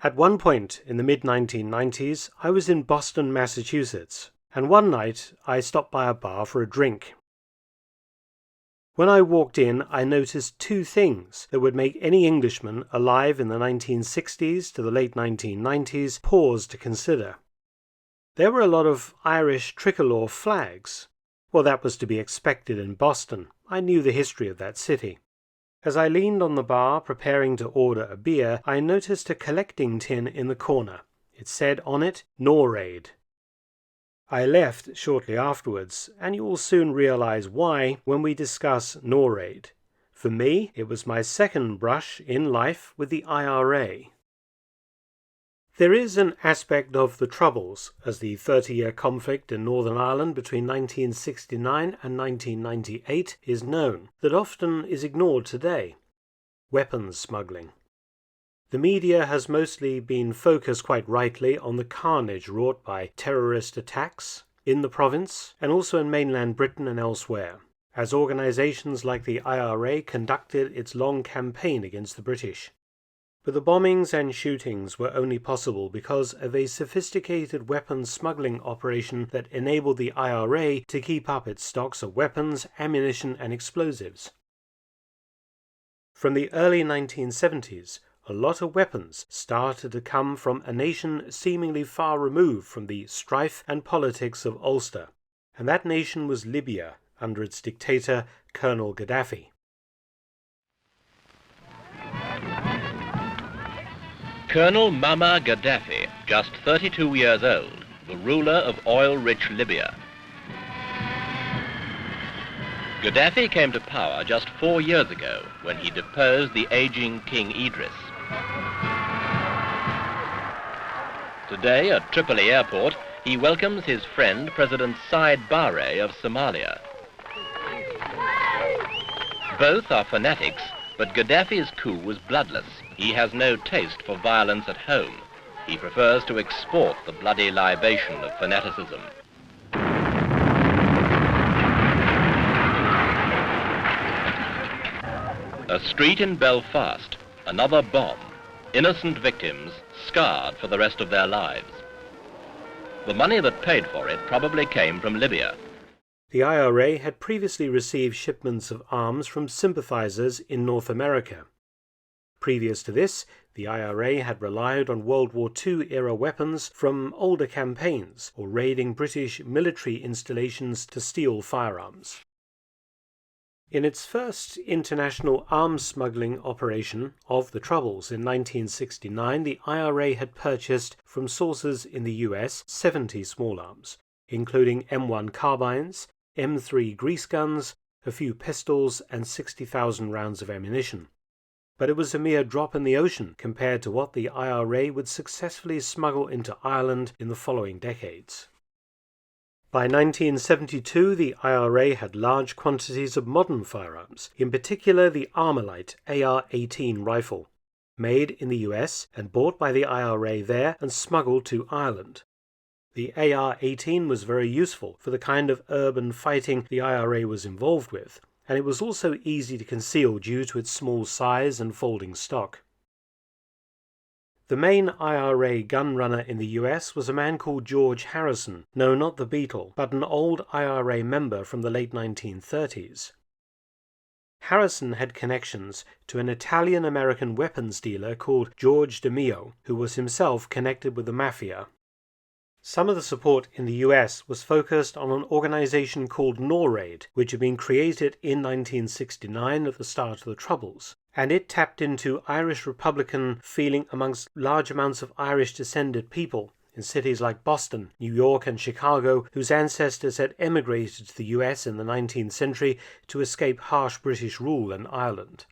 At one point in the mid-1990s, I was in Boston, Massachusetts, and one night I stopped by a bar for a drink. When I walked in, I noticed two things that would make any Englishman alive in the 1960s to the late 1990s pause to consider. There were a lot of Irish tricolour flags. Well, that was to be expected in Boston. I knew the history of that city. As I leaned on the bar preparing to order a beer, I noticed a collecting tin in the corner. It said on it, Norade. I left shortly afterwards, and you will soon realize why when we discuss Norade. For me, it was my second brush in life with the IRA. There is an aspect of the Troubles, as the 30-year conflict in Northern Ireland between 1969 and 1998 is known, that often is ignored today: weapons smuggling. The media has mostly been focused quite rightly on the carnage wrought by terrorist attacks in the province and also in mainland Britain and elsewhere, as organizations like the IRA conducted its long campaign against the British. But the bombings and shootings were only possible because of a sophisticated weapons smuggling operation that enabled the IRA to keep up its stocks of weapons, ammunition, and explosives. From the early 1970s, a lot of weapons started to come from a nation seemingly far removed from the strife and politics of Ulster, and that nation was Libya under its dictator, Colonel Gaddafi. Colonel Muammar Gaddafi, just 32 years old, the ruler of oil-rich Libya. Gaddafi came to power just 4 years ago when he deposed the aging King Idris. Today at Tripoli airport, he welcomes his friend President Said Barre of Somalia. Both are fanatics, but Gaddafi's coup was bloodless. He has no taste for violence at home. He prefers to export the bloody libation of fanaticism. A street in Belfast, another bomb. Innocent victims scarred for the rest of their lives. The money that paid for it probably came from Libya. The IRA had previously received shipments of arms from sympathizers in North America. Previous to this, the IRA had relied on World War II-era weapons from older campaigns or raiding British military installations to steal firearms. In its first international arms smuggling operation of the Troubles in 1969, the IRA had purchased from sources in the US 70 small arms, including M1 carbines, M3 grease guns, a few pistols, and 60,000 rounds of ammunition. But it was a mere drop in the ocean compared to what the IRA would successfully smuggle into Ireland in the following decades. By 1972, the IRA had large quantities of modern firearms, in particular the Armalite AR-18 rifle, made in the US and bought by the IRA there and smuggled to Ireland. The AR-18 was very useful for the kind of urban fighting the IRA was involved with, and it was also easy to conceal due to its small size and folding stock. The main IRA gun runner in the US was a man called George Harrison, no, not the Beatle, but an old IRA member from the late 1930s. Harrison had connections to an Italian-American weapons dealer called George DeMio, who was himself connected with the Mafia. Some of the support in the US was focused on an organization called Norade, which had been created in 1969 at the start of the Troubles, and it tapped into Irish Republican feeling amongst large amounts of Irish-descended people in cities like Boston, New York, and Chicago, whose ancestors had emigrated to the US in the 19th century to escape harsh British rule in Ireland.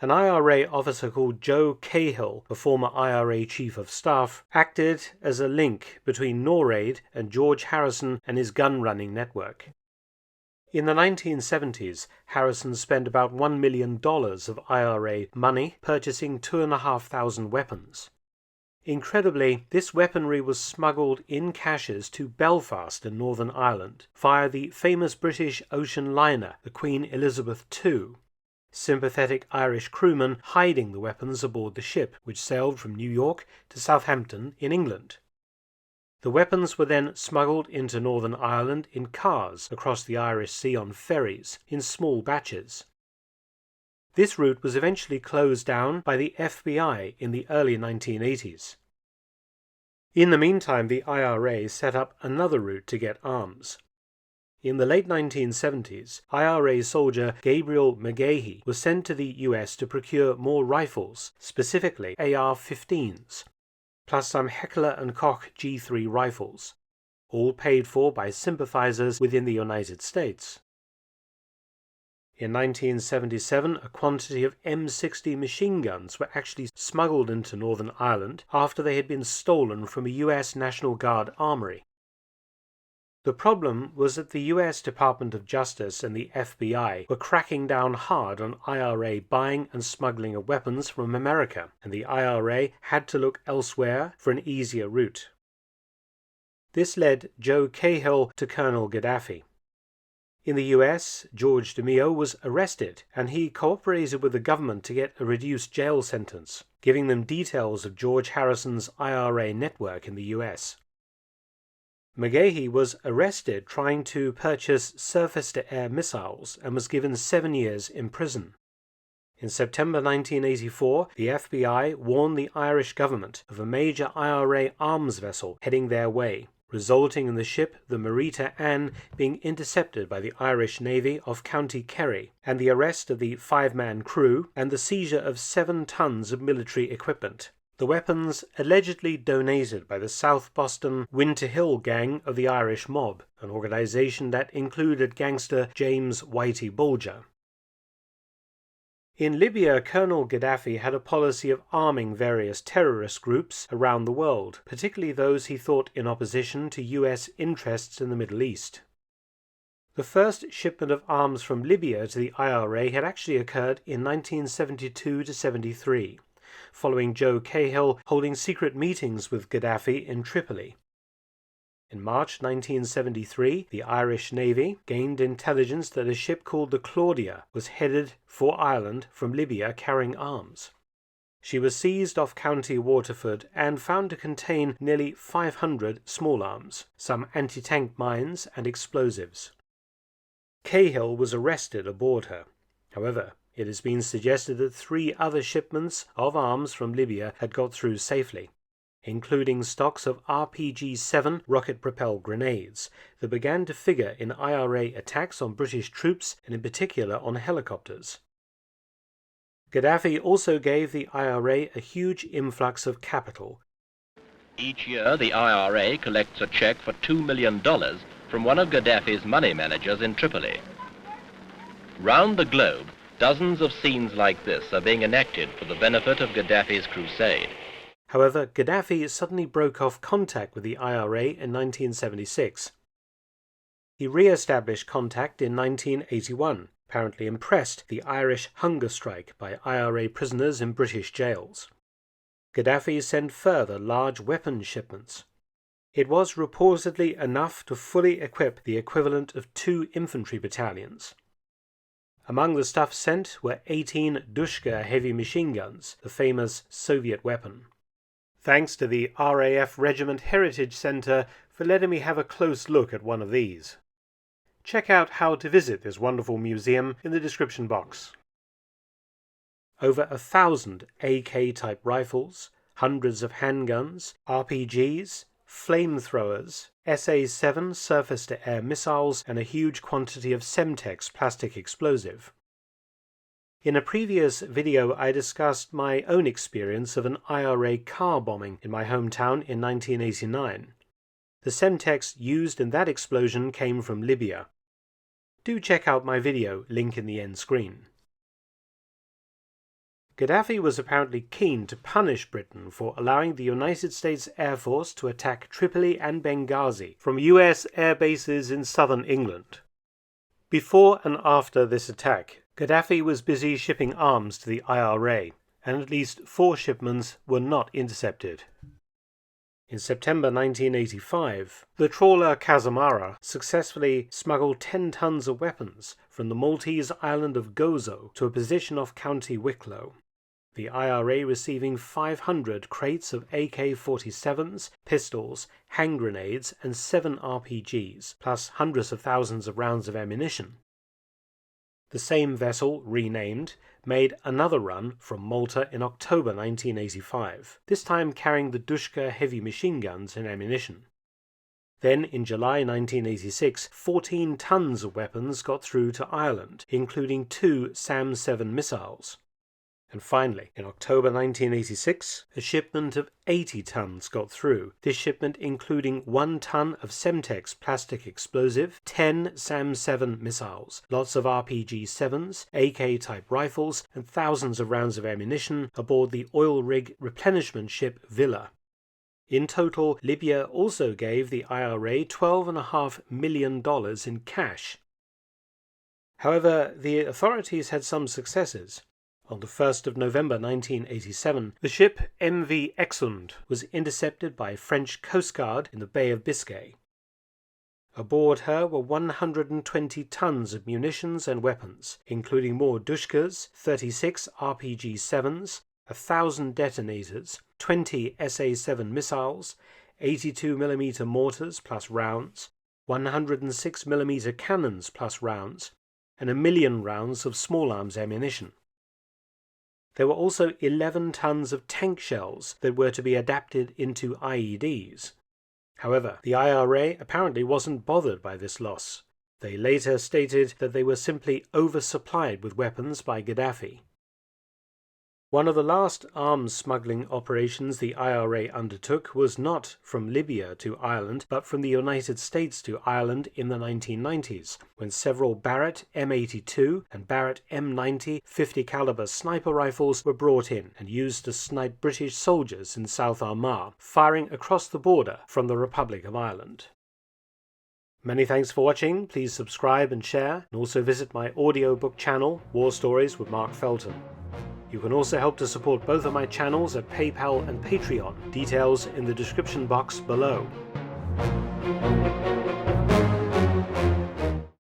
An IRA officer called Joe Cahill, a former IRA chief of staff, acted as a link between Norade and George Harrison and his gun-running network. In the 1970s, Harrison spent about $1 million of IRA money purchasing 2,500 weapons. Incredibly, this weaponry was smuggled in caches to Belfast in Northern Ireland via the famous British ocean liner, the Queen Elizabeth II. sympathetic Irish crewmen hiding the weapons aboard the ship, which sailed from New York to Southampton in England. The weapons were then smuggled into Northern Ireland in cars across the Irish Sea on ferries in small batches. This route was eventually closed down by the FBI in the early 1980s. In the meantime, the IRA set up another route to get arms. In the late 1970s, IRA soldier Gabriel McGahey was sent to the US to procure more rifles, specifically AR-15s, plus some Heckler & Koch G3 rifles, all paid for by sympathizers within the United States. In 1977, a quantity of M60 machine guns were actually smuggled into Northern Ireland after they had been stolen from a US National Guard armory. The problem was that the US Department of Justice and the FBI were cracking down hard on IRA buying and smuggling of weapons from America, and the IRA had to look elsewhere for an easier route. This led Joe Cahill to Colonel Gaddafi. In the US, George DeMeo was arrested, and he cooperated with the government to get a reduced jail sentence, giving them details of George Harrison's IRA network in the US. McGahey was arrested trying to purchase surface-to-air missiles and was given 7 years in prison. In September 1984, the FBI warned the Irish government of a major IRA arms vessel heading their way, resulting in the ship the Marita Ann being intercepted by the Irish Navy off County Kerry, and the arrest of the 5-man crew and the seizure of 7 tons of military equipment. The weapons allegedly donated by the South Boston Winter Hill gang of the Irish Mob, an organization that included gangster James Whitey Bulger. In Libya, Colonel Gaddafi had a policy of arming various terrorist groups around the world, particularly those he thought in opposition to US interests in the Middle East. The first shipment of arms from Libya to the IRA had actually occurred in 1972-73. Following Joe Cahill holding secret meetings with Gaddafi in Tripoli. In March 1973, the Irish Navy gained intelligence that a ship called the Claudia was headed for Ireland from Libya carrying arms. She was seized off County Waterford and found to contain nearly 500 small arms, some anti-tank mines and explosives. Cahill was arrested aboard her. However, it has been suggested that 3 other shipments of arms from Libya had got through safely, including stocks of RPG-7 rocket-propelled grenades that began to figure in IRA attacks on British troops and in particular on helicopters. Gaddafi also gave the IRA a huge influx of capital. Each year, the IRA collects a check for $2 million from one of Gaddafi's money managers in Tripoli. Round the globe, dozens of scenes like this are being enacted for the benefit of Gaddafi's crusade. However, Gaddafi suddenly broke off contact with the IRA in 1976. He re-established contact in 1981, apparently impressed the Irish hunger strike by IRA prisoners in British jails. Gaddafi sent further large weapons shipments. It was reportedly enough to fully equip the equivalent of 2 infantry battalions. Among the stuff sent were 18 Dushka heavy machine guns, the famous Soviet weapon. Thanks to the RAF Regiment Heritage Center for letting me have a close look at one of these. Check out how to visit this wonderful museum in the description box. Over 1,000 AK-type rifles, hundreds of handguns, RPGs, flamethrowers, SA-7 surface-to-air missiles, and a huge quantity of Semtex plastic explosive. In a previous video, I discussed my own experience of an IRA car bombing in my hometown in 1989. The Semtex used in that explosion came from Libya. Do check out my video, link in the end screen. Gaddafi was apparently keen to punish Britain for allowing the United States Air Force to attack Tripoli and Benghazi from US air bases in southern England. Before and after this attack, Gaddafi was busy shipping arms to the IRA, and at least 4 shipments were not intercepted. In September 1985, the trawler Casamara successfully smuggled 10 tons of weapons from the Maltese island of Gozo to a position off County Wicklow. The IRA receiving 500 crates of AK-47s, pistols, hand grenades, and 7 RPGs, plus hundreds of thousands of rounds of ammunition. The same vessel, renamed, made another run from Malta in October 1985, this time carrying the Dushka heavy machine guns and ammunition. Then, in July 1986, 14 tons of weapons got through to Ireland, including 2 SAM-7 missiles. And finally, in October 1986, a shipment of 80 tons got through, this shipment including 1 ton of Semtex plastic explosive, 10 SAM-7 missiles, lots of RPG-7s, AK-type rifles, and thousands of rounds of ammunition aboard the oil rig replenishment ship Villa. In total, Libya also gave the IRA $12.5 million in cash. However, the authorities had some successes. On the 1st of November 1987, the ship MV Exund was intercepted by French Coast Guard in the Bay of Biscay. Aboard her were 120 tons of munitions and weapons, including more Dushkas, 36 RPG-7s, 1,000 detonators, 20 SA-7 missiles, 82mm mortars plus rounds, 106mm cannons plus rounds, and 1 million rounds of small arms ammunition. There were also 11 tons of tank shells that were to be adapted into IEDs. However, the IRA apparently wasn't bothered by this loss. They later stated that they were simply oversupplied with weapons by Gaddafi. One of the last arms smuggling operations the IRA undertook was not from Libya to Ireland, but from the United States to Ireland in the 1990s, when several Barrett M82 and Barrett M90 50 caliber sniper rifles were brought in and used to snipe British soldiers in South Armagh, firing across the border from the Republic of Ireland. Many thanks for watching. Please subscribe and share, and also visit my audiobook channel, War Stories with Mark Felton. You can also help to support both of my channels at PayPal and Patreon, details in the description box below.